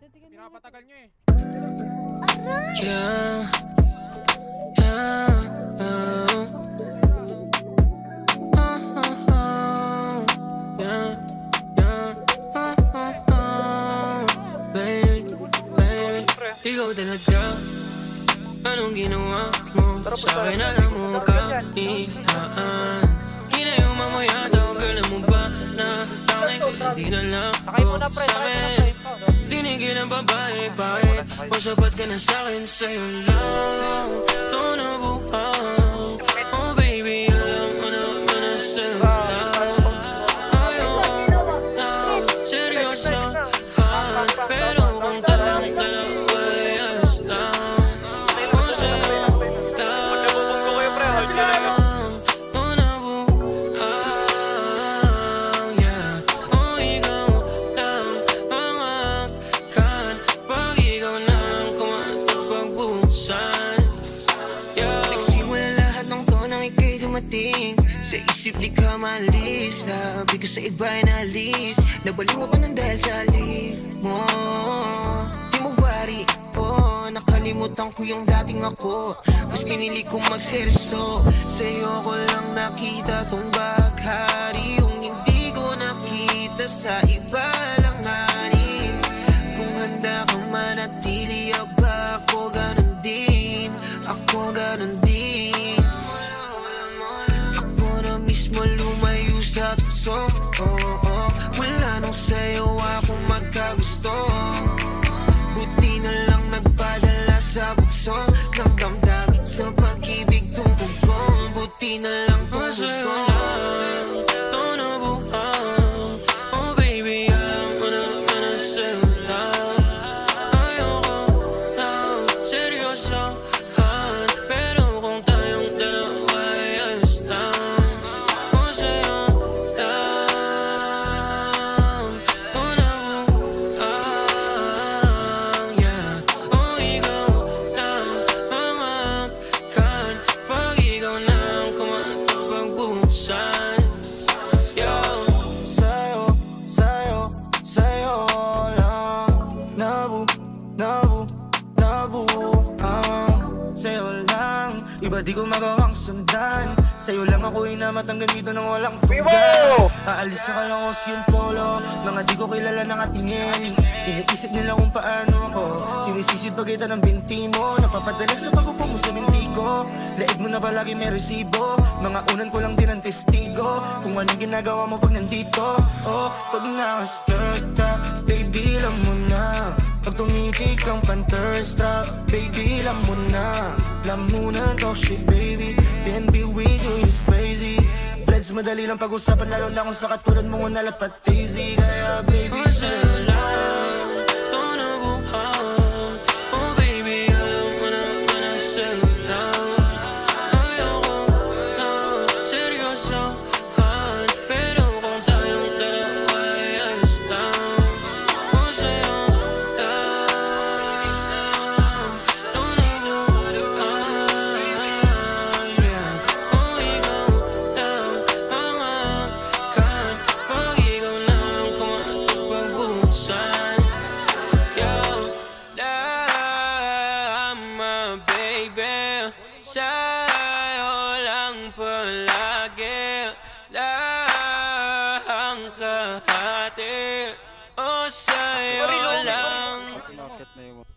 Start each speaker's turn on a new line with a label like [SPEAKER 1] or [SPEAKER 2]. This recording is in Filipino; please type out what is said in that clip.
[SPEAKER 1] Pinapatagal nyo eh.
[SPEAKER 2] Yeah, yeah, baby, baby, ikaw talaga. Anong ginawa mo? Sa'kin alam mo kahihaan. Kinayuma mo yata, girl, mo ba na tanging hindi na lang ko sa'min. Tinigil ang babae, bakit? O sapat ka na sa'kin, sa'yo lang ito nabuhaw. Oh baby, alam mo naman na sa'yo lang. Ayoko na seryoso, pero kung talang dalawa ay ayos lang. O sa'yo lang ito nabuhaw, yeah. O ikaw lang ang akan pag ikaw nang kumatapagbusan, yeah. Nagsimula lahat ng to nang ika'y dumating. Sa isip di ka maalis, labi ko sa iba'y naalis. Nabaliw ako ng dahil sa alin mo. Di mo wari, oh, nakalimutan ko yung dating ako. Mas pinili kong magseryoso. Sa'yo ko lang nakita tong baghari, yung hindi ko nakita sa iba lang hanin. Kung handa kang manatili, aba ako ganun din. Ako ganun din. Ako na mismo lumayo sa tukso, oh, oh. Wala nang sa'yo akong magkagusto. Buti na lang nagpadala sa bukso ng damdamin sa pag-ibig tubog ko. Buti na lang tubog ko. Ito nabuhaw. Oh baby, alam mo naman na sa'yo lang. Ayoko na seryosohan, pero kung tayong dalawa ay ayos lang. O sa'yo lang ito nabuhaw, yeah. O ikaw lang ang akan pag ikaw nang kumatapagbusan, yeah.
[SPEAKER 3] Sa'yo lang sa'yo lang. Iba di ko magawang sundan. Sa'yo lang ako'y namatang ganito nang walang tunggan. Aalis sa kalangos yung polo, mga di ko kilala nakatingin. Iniisip nila kung paano ako, sinisisid pagkita ng binti mo. Napapadala sa pagpupo mo sa binti ko. Leeg mo na palagi may resibo, mga unan ko lang din ang testigo. Kung anong ginagawa mo pag nandito, oh, pag nakaskirt ka, baby, alam mo na. Pag tumitig kang panther strap, baby, alam mo na. Alam mo na to shit, baby, PNB with you is crazy. Bleds madali lang pag-usapan, lalo na kung sa katulad mo nalapat easy. Kaya baby, sa'yo lang
[SPEAKER 2] ito nabuhaw. Oh baby, alam mo naman na sa'yo lang. Ayoko na seryosohan, pero kung tayong dalawa ay ayos lang. O sa'yo lang ito nabuhaw, yeah. O ikaw lang ang akan pag ikaw nang kumatapagbusan, yeah. Lama baby, sa'yo lang palagi lang kahati. O sa'yo lang.
[SPEAKER 1] Market na yung